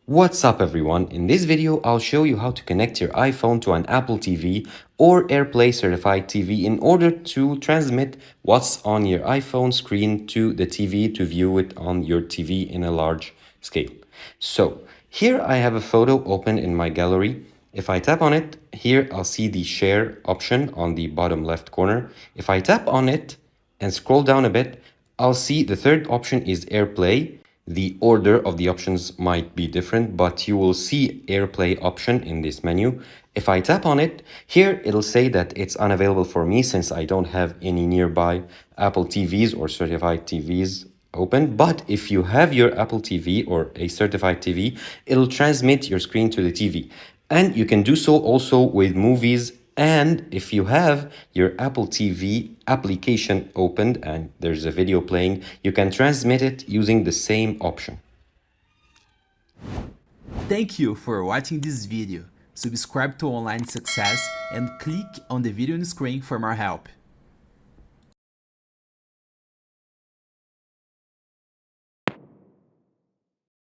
What's up everyone? In this video, I'll show you how to connect your iPhone to an Apple TV or AirPlay certified TV in order to transmit what's on your iPhone screen to the TV to view it on your TV in a large scale. So here I have a photo open in my gallery. If I tap on it, here I'll see the share option on the bottom left corner. If I tap on it and scroll down a bit, I'll see the third option is AirPlay. The order of the options might be different, but you will see AirPlay option in this menu. If I tap on it, here it'll say that it's unavailable for me since I don't have any nearby Apple TVs or certified TVs open. But if you have your Apple TV or a certified TV, it'll transmit your screen to the TV. And you can do so also with movies. And if you have your Apple TV application opened and there's a video playing, you can transmit it using the same option. Thank you for watching this video. Subscribe to Online Success and click on the video on the screen for more help.